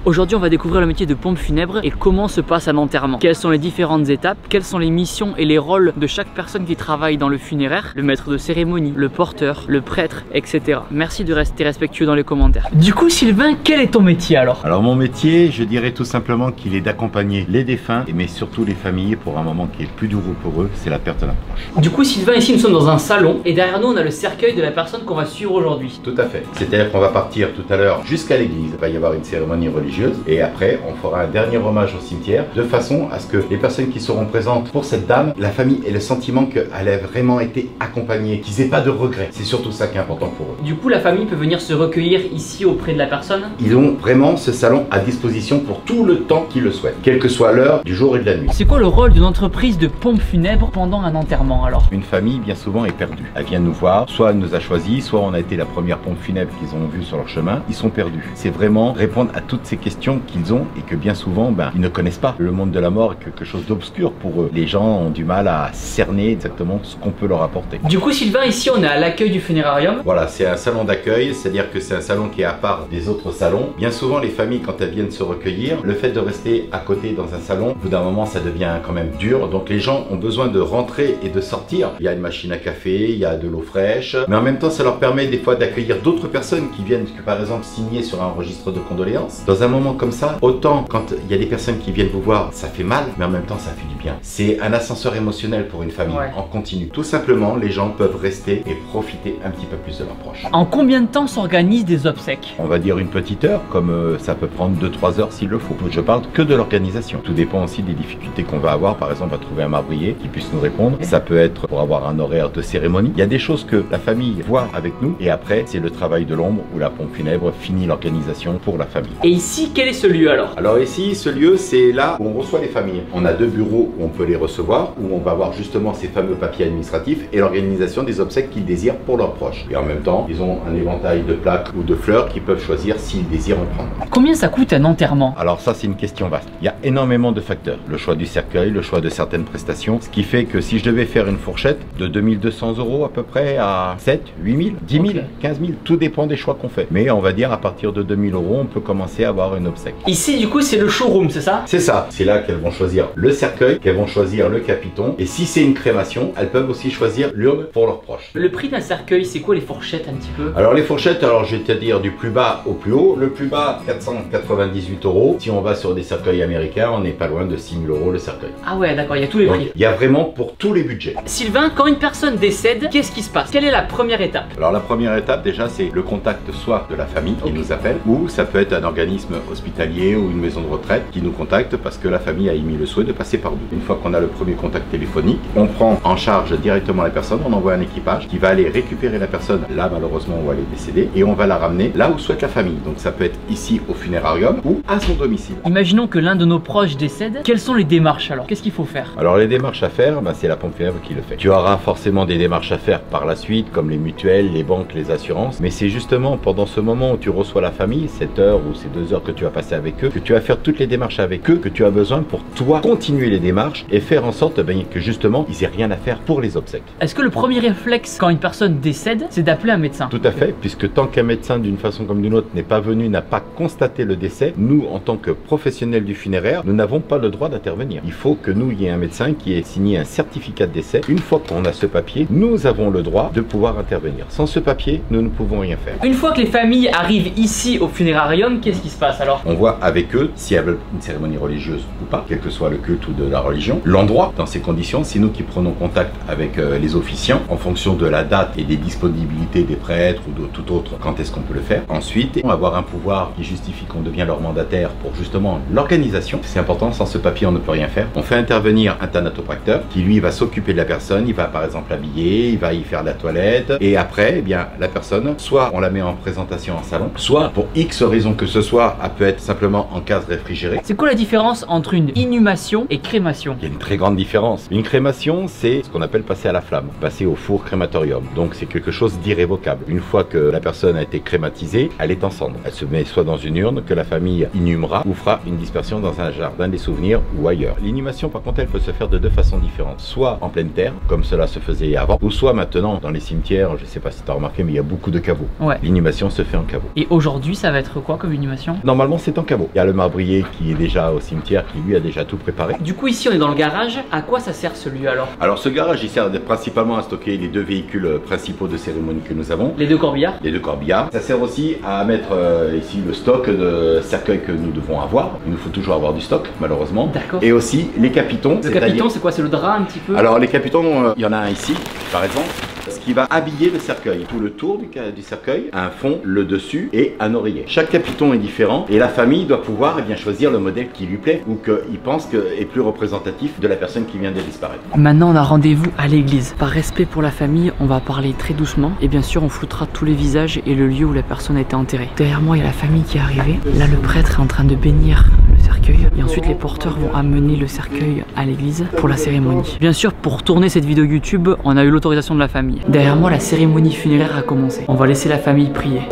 Aujourd'hui on va découvrir le métier de pompe funèbre et comment se passe un enterrement. Quelles sont les différentes étapes, quelles sont les missions et les rôles de chaque personne qui travaille dans le funéraire, le maître de cérémonie, le porteur, le prêtre, etc. Merci de rester respectueux dans les commentaires. Du coup Sylvain, quel est ton métier alors? Alors mon métier, je dirais tout simplement qu'il est d'accompagner les défunts, mais surtout les familles pour un moment qui est plus douloureux pour eux, c'est la perte d'un proche. Du coup Sylvain, ici nous sommes dans un salon et derrière nous on a le cercueil de la personne qu'on va suivre aujourd'hui. Tout à fait. C'est-à-dire qu'on va partir tout à l'heure jusqu'à l'église, il va y avoir une cérémonie religieuse et après on fera un dernier hommage au cimetière de façon à ce que les personnes qui seront présentes pour cette dame, la famille ait le sentiment qu'elle a vraiment été accompagnée, qu'ils n'aient pas de regrets. C'est surtout ça qui est important pour eux. Du coup la famille peut venir se recueillir ici auprès de la personne? Ils ont vraiment ce salon à disposition pour tout le temps qu'ils le souhaitent, quelle que soit l'heure du jour et de la nuit. C'est quoi le rôle d'une entreprise de pompe funèbre pendant un enterrement alors? Une famille bien souvent est perdue. Elle vient nous voir, soit elle nous a choisi, soit on a été la première pompe funèbre qu'ils ont vue sur leur chemin. Ils sont perdus. C'est vraiment répondre à toutes ces questions qu'ils ont et que bien souvent ils ne connaissent pas. Le monde de la mort est quelque chose d'obscur pour eux. Les gens ont du mal à cerner exactement ce qu'on peut leur apporter. Du coup Sylvain, ici on est à l'accueil du funérarium. Voilà, c'est un salon d'accueil, c'est-à-dire que c'est un salon qui est à part des autres salons. Bien souvent les familles quand elles viennent se recueillir, le fait de rester à côté dans un salon, au bout d'un moment ça devient quand même dur. Donc les gens ont besoin de rentrer et de sortir. Il y a une machine à café, il y a de l'eau fraîche, mais en même temps ça leur permet des fois d'accueillir d'autres personnes qui viennent par exemple signer sur un registre de condoléances. Dans un moment comme ça, autant quand il y a des personnes qui viennent vous voir, ça fait mal, mais en même temps ça fait du bien. C'est un ascenseur émotionnel pour une famille, en continu. Tout simplement, les gens peuvent rester et profiter un petit peu plus de leurs proches. En combien de temps s'organisent des obsèques? On va dire une petite heure, comme ça peut prendre 2-3 heures s'il le faut. Je parle que de l'organisation. Tout dépend aussi des difficultés qu'on va avoir, par exemple à trouver un marbrier qui puisse nous répondre. Ça peut être pour avoir un horaire de cérémonie. Il y a des choses que la famille voit avec nous et après c'est le travail de l'ombre où la pompe funèbre finit l'organisation pour la famille. Et ici, quel est ce lieu alors? Alors ici, ce lieu, c'est là où on reçoit les familles. On a 2 bureaux où on peut les recevoir, où on va voir justement ces fameux papiers administratifs et l'organisation des obsèques qu'ils désirent pour leurs proches. Et en même temps, ils ont un éventail de plaques ou de fleurs qu'ils peuvent choisir s'ils désirent en prendre. Combien ça coûte un enterrement? Alors ça, c'est une question vaste. Il y a énormément de facteurs. Le choix du cercueil, le choix de certaines prestations, ce qui fait que si je devais faire une fourchette de 2200 € à peu près à 7, 8000, 10 000, 15 000, tout dépend des choix qu'on fait. Mais on va dire à partir de 2000 €, on peut commencer à avoir une obsèque. Ici, du coup, c'est le showroom, c'est ça? C'est ça. C'est là qu'elles vont choisir le cercueil, qu'elles vont choisir le capiton. Et si c'est une crémation, elles peuvent aussi choisir l'urne pour leurs proches. Le prix d'un cercueil, c'est quoi les fourchettes un petit peu? Alors les fourchettes, alors je vais te dire du plus bas au plus haut. Le plus bas, 498 €. Si on va sur des cercueils américains, on n'est pas loin de 6 000 € le cercueil. Ah ouais, d'accord, il y a tous les prix. Il y a vraiment pour tous les budgets. Sylvain, quand une personne décède, qu'est-ce qui se passe? Quelle est la première étape? Alors la première étape déjà c'est le contact soit de la famille qui nous appelle ou ça peut être un organisme hospitalier ou une maison de retraite qui nous contacte parce que la famille a émis le souhait de passer par nous. Une fois qu'on a le premier contact téléphonique, on prend en charge directement la personne, on envoie un équipage qui va aller récupérer la personne là malheureusement où elle est décédée et on va la ramener là où souhaite la famille. Donc ça peut être ici au funérarium ou à son domicile. Imaginons que l'un de nos proches décède, quelles sont les démarches alors? Qu'est-ce qu'il faut faire? Alors les démarches à faire, c'est la pompe funèbre qui le fait. Tu auras forcément des démarches à faire par la suite comme les mutuelles, les banques, les assurances, mais c'est justement pendant ce moment où tu reçois la famille, cette heure ou ces 2 heures que tu vas passer avec eux, que tu vas faire toutes les démarches avec eux, que tu as besoin pour toi continuer les démarches et faire en sorte que justement ils aient rien à faire pour les obsèques. Est-ce que le premier réflexe quand une personne décède, c'est d'appeler un médecin? Tout à fait, puisque tant qu'un médecin d'une façon comme d'une autre n'est pas venu, n'a pas constaté le décès, nous en tant que professionnels du funéraire, nous n'avons pas le droit d'intervenir. Il faut que nous, il y ait un médecin qui ait signé un certificat de décès. Une fois qu'on a ce papier, nous avons le droit de pouvoir intervenir. Sans ce papier, nous ne pouvons rien faire. Une fois que les familles arrivent ici au funérarium, qu'est-ce qui se passe alors? On voit avec eux si elles veulent une cérémonie religieuse ou pas, quel que soit le culte ou de la religion. L'endroit, dans ces conditions, c'est nous qui prenons contact avec les officiants en fonction de la date et des disponibilités des prêtres ou de tout autre, quand est-ce qu'on peut le faire. Ensuite, on va avoir un pouvoir qui justifie qu'on devient leur mandataire pour justement l'organisation. C'est important, sans ce papier, on ne peut rien faire. On fait intervenir un thanatopracteur qui lui va s'occuper de la personne, il va par exemple l'habiller, il va y faire la toilette et après, eh bien, la personne, soit on la met en présentation en salon, soit pour X raison que ce soit, elle peut être simplement en case réfrigérée. C'est quoi la différence entre une inhumation et crémation? Il y a une très grande différence. Une crémation, c'est ce qu'on appelle passer à la flamme, passer au four crématorium. Donc c'est quelque chose d'irrévocable. Une fois que la personne a été crématisée, elle est en cendre. Elle se met soit dans une urne que la famille inhumera ou fera une dispersion dans un jardin des souvenirs ou ailleurs. L'inhumation par contre elle peut se faire de 2 façons différentes. Soit en pleine terre, comme cela se faisait avant, ou soit maintenant dans les cimetières, je sais pas si tu as remarqué mais il y a beaucoup de caveaux. Ouais. L'inhumation se fait en caveau. Et aujourd'hui ça va être quoi comme inhumation? Normalement normalement c'est en caveau. Il y a le marbrier qui est déjà au cimetière, qui lui a déjà tout préparé. Du coup ici on est dans le garage, à quoi ça sert celui alors? Alors ce garage il sert principalement à stocker les deux véhicules principaux de cérémonie que nous avons. Les deux corbillards? Les deux corbillards. Ça sert aussi à mettre ici le stock de cercueils que nous devons avoir. Il nous faut toujours avoir du stock malheureusement. D'accord. Et aussi les capitons. Le capiton c'est quoi? C'est le drap un petit peu? Alors les capitons, il y en a un ici par exemple. Ce qui va habiller le cercueil. Tout le tour du cercueil, un fond, le dessus et un oreiller. Chaque capiton est différent et la famille doit pouvoir bien choisir le modèle qui lui plaît ou qu'il pense que est plus représentatif de la personne qui vient de disparaître. Maintenant on a rendez-vous à l'église. Par respect pour la famille, on va parler très doucement et bien sûr on floutera tous les visages et le lieu où la personne a été enterrée. Derrière moi il y a la famille qui est arrivée. Là le prêtre est en train de bénir le cercueil et ensuite les porteurs vont amener le cercueil à l'église pour la cérémonie. Bien sûr pour tourner cette vidéo YouTube, on a eu l'autorisation de la famille. Derrière moi la cérémonie funéraire a commencé. On va laisser la famille prier.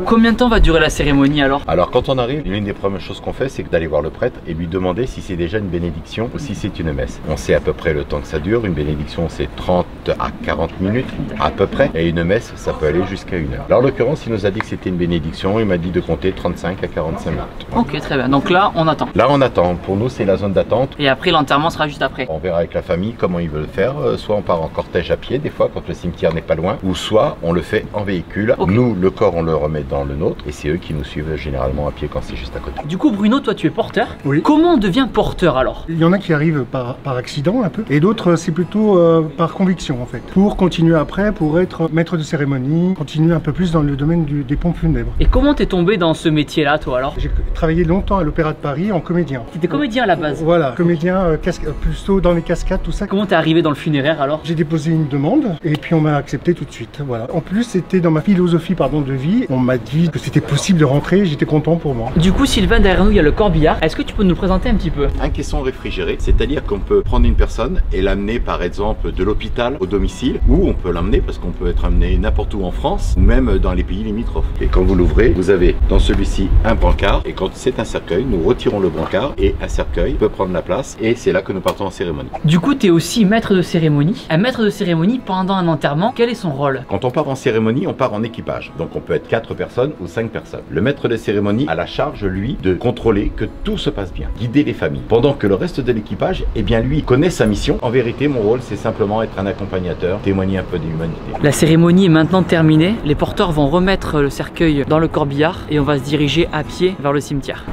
Combien de temps va durer la cérémonie alors? Alors quand on arrive, l'une des premières choses qu'on fait, c'est d'aller voir le prêtre et lui demander si c'est déjà une bénédiction ou si c'est une messe. On sait à peu près le temps que ça dure. Une bénédiction c'est 30 à 40 minutes à peu près. Et une messe ça peut aller jusqu'à 1 heure. Alors en l'occurrence il nous a dit que c'était une bénédiction. Il m'a dit de compter 35 à 45 minutes. Ok très bien, donc là on attend. Là on attend. Pour nous c'est la zone d'attente. Et après l'enterrement sera juste après. On verra avec la famille comment ils veulent faire. Soit on part en cortège à pied des fois quand le cimetière n'est pas loin. Ou soit on le fait en véhicule. Okay. Nous le corps on le remet dans le nôtre et c'est eux qui nous suivent généralement à pied quand c'est juste à côté. Du coup Bruno, toi tu es porteur. Oui. Comment on devient porteur alors? Il y en a qui arrivent par accident un peu et d'autres c'est plutôt par conviction en fait. Pour continuer après, pour être maître de cérémonie, continuer un peu plus dans le domaine des pompes funèbres. Et comment t'es tombé dans ce métier là toi alors? J'ai travaillé longtemps à l'Opéra de Paris en comédien. T'étais comédien à la base? Voilà, comédien plutôt dans les cascades tout ça. Comment t'es arrivé dans le funéraire alors? J'ai déposé une demande et puis on m'a accepté tout de suite. Voilà. En plus c'était dans ma philosophie de vie, on m'a dit que c'était possible de rentrer, j'étais content pour moi. Du coup Sylvain, derrière nous il y a le corbillard, est-ce que tu peux nous présenter un petit peu? Un caisson réfrigéré, c'est-à-dire qu'on peut prendre une personne et l'amener par exemple de l'hôpital au domicile, ou on peut l'emmener parce qu'on peut être amené n'importe où en France, ou même dans les pays limitrophes. Et quand vous l'ouvrez, vous avez dans celui-ci un brancard, et quand c'est un cercueil, nous retirons le brancard et un cercueil peut prendre la place, et c'est là que nous partons en cérémonie. Du coup tu es aussi maître de cérémonie. Un maître de cérémonie pendant un enterrement, quel est son rôle? Quand on part en cérémonie, on part en équipage, donc on peut être 4 personnes ou 5 personnes. Le maître de cérémonie a la charge, lui, de contrôler que tout se passe bien, guider les familles. Pendant que le reste de l'équipage, eh bien lui, connaît sa mission. En vérité, mon rôle, c'est simplement être un accompagnateur, témoigner un peu d'humanité. La cérémonie est maintenant terminée. Les porteurs vont remettre le cercueil dans le corbillard et on va se diriger à pied vers le cimetière.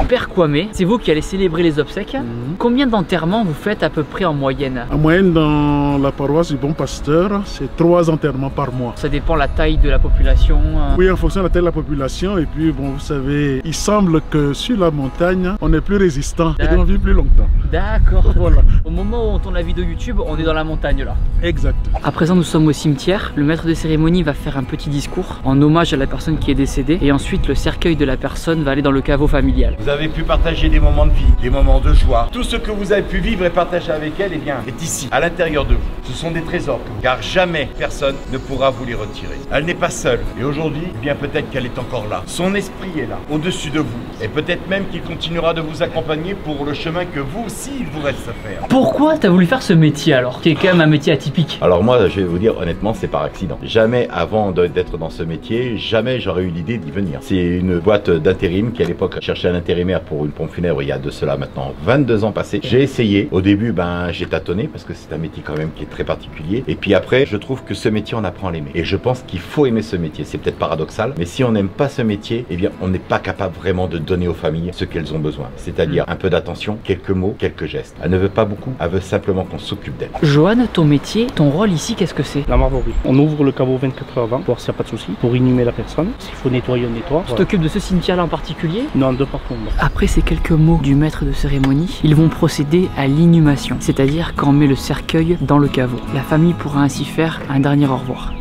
Père Kwame, c'est vous qui allez célébrer les obsèques. Combien d'enterrements vous faites à peu près en moyenne? En moyenne, dans la paroisse du Bon Pasteur, c'est 3 enterrements par mois. Ça dépend de la taille de la population. Oui, en fonction de la taille de la population. Et puis, bon, vous savez, il semble que sur la montagne, on est plus résistant et on vit plus longtemps. D'accord. Voilà. Au moment où on tourne la vidéo YouTube, on est dans la montagne là. Exact. À présent, nous sommes au cimetière. Le maître de cérémonie va faire un petit discours en hommage à la personne qui est décédée. Et ensuite, le cercueil de la personne va aller dans le caveau familial. Vous avez pu partager des moments de vie, des moments de joie. Tout ce que vous avez pu vivre et partager avec elle, eh bien, est ici, à l'intérieur de vous. Ce sont des trésors, car jamais personne ne pourra vous les retirer. Elle n'est pas seule. Et aujourd'hui, eh bien, peut-être qu'elle est encore là. Son esprit est là, au-dessus de vous. Et peut-être même qu'il continuera de vous accompagner pour le chemin que vous aussi, il vous reste à faire. Pourquoi tu as voulu faire ce métier alors, qui est quand même un métier atypique? Alors moi, je vais vous dire honnêtement, c'est par accident. Jamais avant d'être dans ce métier, jamais j'aurais eu l'idée d'y venir. C'est une boîte d'intérim qui à l'époque cherchait un intérimaire pour une pompe funèbre il y a de cela maintenant 22 ans passés. J'ai essayé. Au début, j'ai tâtonné parce que c'est un métier quand même qui est très particulier. Et puis après, je trouve que ce métier, on apprend à l'aimer. Et je pense qu'il faut aimer ce métier. C'est peut-être paradoxal, mais si on n'aime pas ce métier, eh bien, on n'est pas capable vraiment de donner aux familles ce qu'elles ont besoin. C'est-à-dire un peu d'attention, quelques mots, quelques gestes. Elle ne veut pas beaucoup, elle veut simplement qu'on s'occupe d'elle. Joanne, ton métier, ton rôle ici, qu'est-ce que c'est? La marbrerie. On ouvre le caveau 24 heures avant, pour voir s'il n'y a pas de souci, pour inhumer la personne. S'il faut nettoyer, on nettoie. Tu t'occupes de ce cimetière-là en particulier? Non, de partout. Après ces quelques mots du maître de cérémonie, ils vont procéder à l'inhumation, c'est-à-dire qu'on met le cercueil dans le caveau. La famille pourra ainsi faire un dernier au revoir.